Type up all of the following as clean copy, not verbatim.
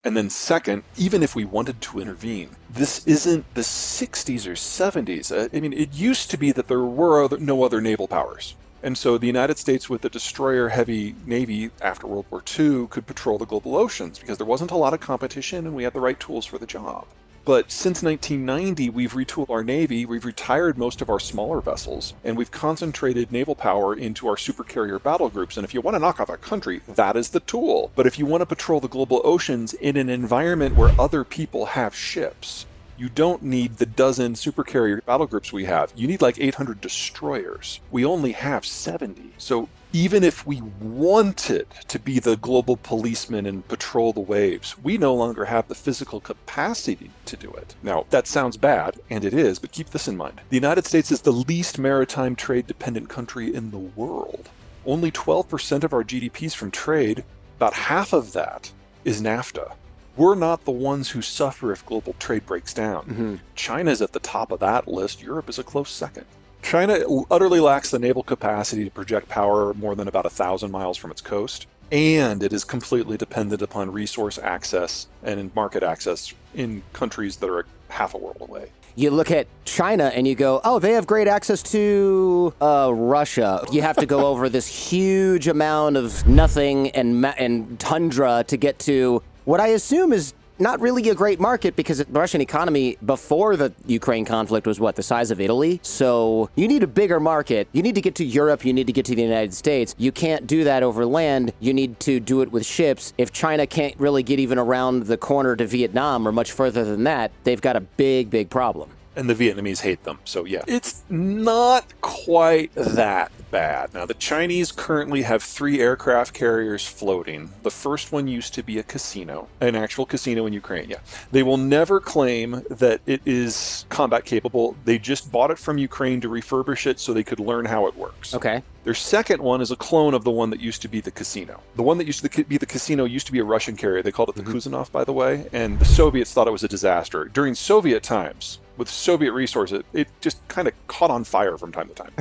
And then second, even if we wanted to intervene, this isn't the 60s or 70s. I mean, it used to be that there were no other naval powers. And so the United States with the destroyer-heavy Navy after World War II could patrol the global oceans because there wasn't a lot of competition and we had the right tools for the job. But since 1990, we've retooled our Navy, we've retired most of our smaller vessels, and we've concentrated naval power into our supercarrier battle groups. And if you want to knock off a country, that is the tool. But if you want to patrol the global oceans in an environment where other people have ships, you don't need the dozen supercarrier battle groups we have. You need like 800 destroyers. We only have 70. So even if we wanted to be the global policeman and patrol the waves, we no longer have the physical capacity to do it. Now, that sounds bad, and it is, but keep this in mind. The United States is the least maritime trade-dependent country in the world. Only 12% of our GDP is from trade. About half of that is NAFTA. We're not the ones who suffer if global trade breaks down. Mm-hmm. China's at the top of that list. Europe is a close second. China utterly lacks the naval capacity to project power more than about 1,000 miles from its coast, and it is completely dependent upon resource access and market access in countries that are half a world away. You look at China and you go, oh, they have great access to Russia. You have to go over this huge amount of nothing and tundra to get to what I assume is not really a great market, because the Russian economy before the Ukraine conflict was the size of Italy. So you need a bigger market. You need to get to Europe. You need to get to the United States. You can't do that over land. You need to do it with ships. If China can't really get even around the corner to Vietnam or much further than that, they've got a big, big problem. And the Vietnamese hate them, so yeah. It's not quite that bad. Now, the Chinese currently have 3 aircraft carriers floating. The first one used to be a casino, an actual casino in Ukraine, yeah. They will never claim that it is combat capable. They just bought it from Ukraine to refurbish it so they could learn how it works. Okay. Their second one is a clone of the one that used to be the casino. The one that used to be the casino used to be a Russian carrier. They called it the Kuzanov, by the way, and the Soviets thought it was a disaster. During Soviet times, with Soviet resources, it just kind of caught on fire from time to time.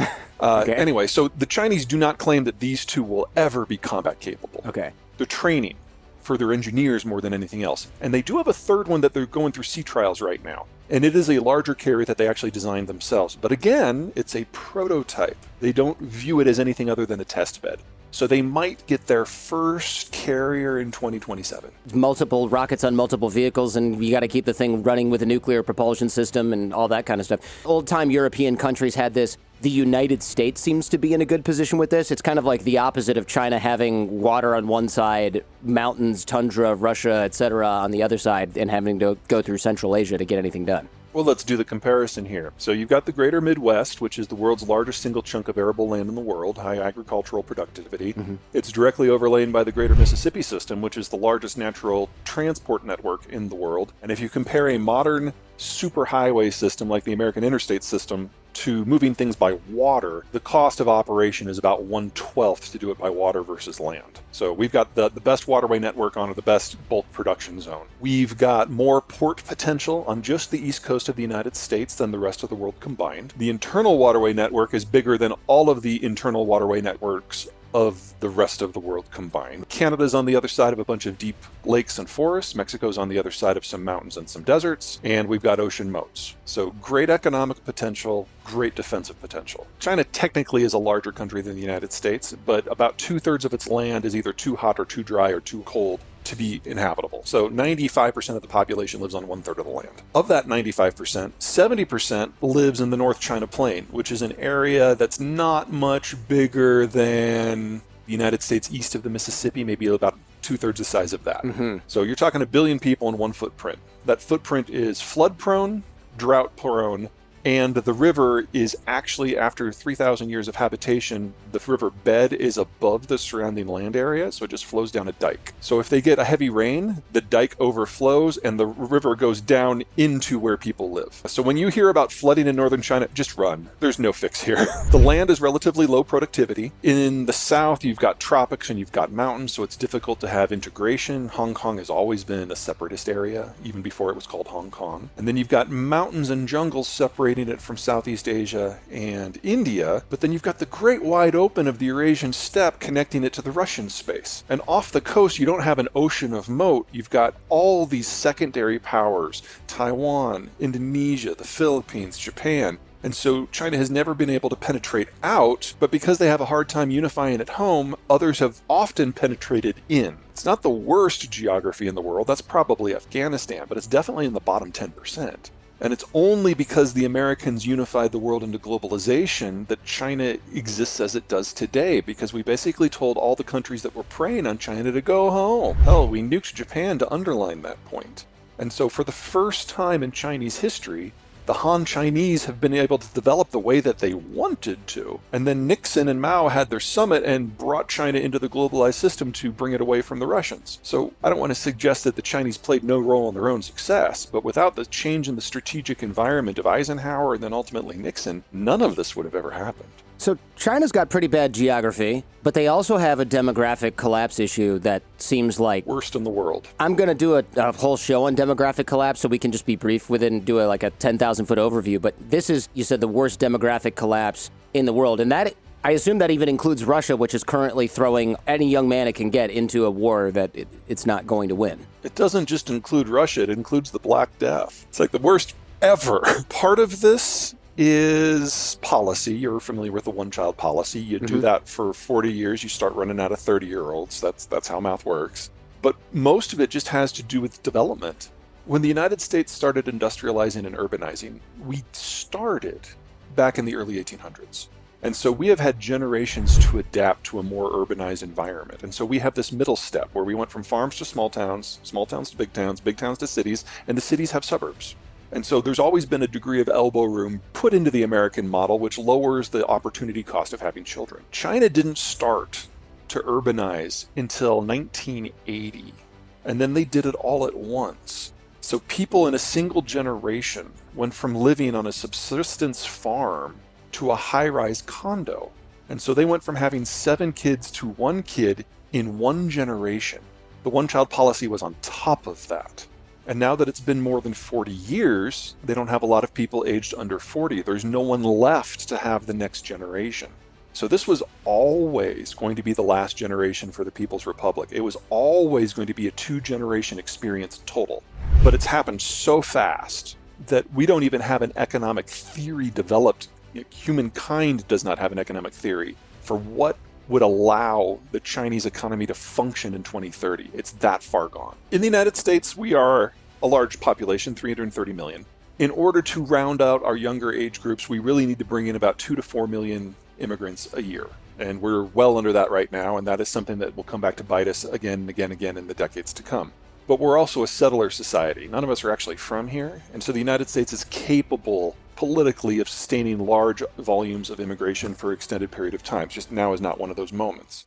Okay. Anyway, so the Chinese do not claim that these two will ever be combat capable. Okay. They're training for their engineers more than anything else. And they do have a third one that they're going through sea trials right now. And it is a larger carrier that they actually designed themselves. But again, it's a prototype. They don't view it as anything other than a test bed. So they might get their first carrier in 2027. Multiple rockets on multiple vehicles, and you got to keep the thing running with a nuclear propulsion system and all that kind of stuff. Old-time European countries had this. The United States seems to be in a good position with this. It's kind of like the opposite of China having water on one side, mountains, tundra, Russia, etc. on the other side, and having to go through Central Asia to get anything done. Well, let's do the comparison here. So you've got the greater Midwest, which is the world's largest single chunk of arable land in the world, high agricultural productivity. Mm-hmm. It's directly overlain by the greater Mississippi system, which is the largest natural transport network in the world. And if you compare a modern superhighway system like the American interstate system to moving things by water, the cost of operation is about 1/12 to do it by water versus land. So we've got the best waterway network on the best bulk production zone. We've got more port potential on just the east coast of the United States than the rest of the world combined. The internal waterway network is bigger than all of the internal waterway networks of the rest of the world combined. Canada's on the other side of a bunch of deep lakes and forests. Mexico's on the other side of some mountains and some deserts. And we've got ocean moats. So great economic potential, great defensive potential. China technically is a larger country than the United States, but about 2/3 of its land is either too hot or too dry or too cold to be inhabitable. So 95% of the population lives on 1/3 of the land. Of that 95%, 70% lives in the North China Plain, which is an area that's not much bigger than the United States east of the Mississippi, maybe about 2/3 the size of that. Mm-hmm. So you're talking 1 billion people in one footprint. That footprint is flood prone, drought prone, and the river is actually, after 3,000 years of habitation, the river bed is above the surrounding land area, so it just flows down a dike. So if they get a heavy rain, the dike overflows and the river goes down into where people live. So when you hear about flooding in northern China, just run. There's no fix here. The land is relatively low productivity. In the south, you've got tropics and you've got mountains, so it's difficult to have integration. Hong Kong has always been a separatist area, even before it was called Hong Kong. And then you've got mountains and jungles separating getting it from Southeast Asia and India, but then you've got the great wide open of the Eurasian steppe connecting it to the Russian space. And off the coast, you don't have an ocean of moat. You've got all these secondary powers, Taiwan, Indonesia, the Philippines, Japan. And so China has never been able to penetrate out, but because they have a hard time unifying at home, others have often penetrated in. It's not the worst geography in the world, that's probably Afghanistan, but it's definitely in the bottom 10%. And it's only because the Americans unified the world into globalization that China exists as it does today, because we basically told all the countries that were preying on China to go home. Hell, we nuked Japan to underline that point. And so for the first time in Chinese history, the Han Chinese have been able to develop the way that they wanted to. And then Nixon and Mao had their summit and brought China into the globalized system to bring it away from the Russians. So I don't want to suggest that the Chinese played no role in their own success, but without the change in the strategic environment of Eisenhower and then ultimately Nixon, none of this would have ever happened. So China's got pretty bad geography, but they also have a demographic collapse issue that seems like worst in the world. I'm going to do a whole show on demographic collapse, so we can just be brief with it and do like a 10,000-foot overview. But this is, you said, the worst demographic collapse in the world. And that, I assume that even includes Russia, which is currently throwing any young man it can get into a war that it's not going to win. It doesn't just include Russia, it includes the Black Death. It's like the worst ever. Part of this is policy. You're familiar with the one-child policy. You do that for 40 years, you start running out of 30-year-olds. That's how math works. But most of it just has to do with development. When the United States started industrializing and urbanizing, we started back in the early 1800s. And so we have had generations to adapt to a more urbanized environment. And so we have this middle step where we went from farms to small towns to big towns to cities, and the cities have suburbs. And so there's always been a degree of elbow room put into the American model, which lowers the opportunity cost of having children. China didn't start to urbanize until 1980, and then they did it all at once. So people in a single generation went from living on a subsistence farm to a high-rise condo. And so they went from having 7 kids to 1 kid in 1 generation. The one-child policy was on top of that. And now that it's been more than 40 years, they don't have a lot of people aged under 40. There's no one left to have the next generation. So this was always going to be the last generation for the People's Republic. It was always going to be a 2-generation experience total. But it's happened so fast that we don't even have an economic theory developed. Humankind does not have an economic theory for what would allow the Chinese economy to function in 2030. It's that far gone. In the United States, we are a large population, 330 million. In order to round out our younger age groups, we really need to bring in about 2 to 4 million immigrants a year. And we're well under that right now, and that is something that will come back to bite us again and again and again in the decades to come. But we're also a settler society. None of us are actually from here, and so the United States is capable politically of sustaining large volumes of immigration for an extended period of time. Just now is not one of those moments.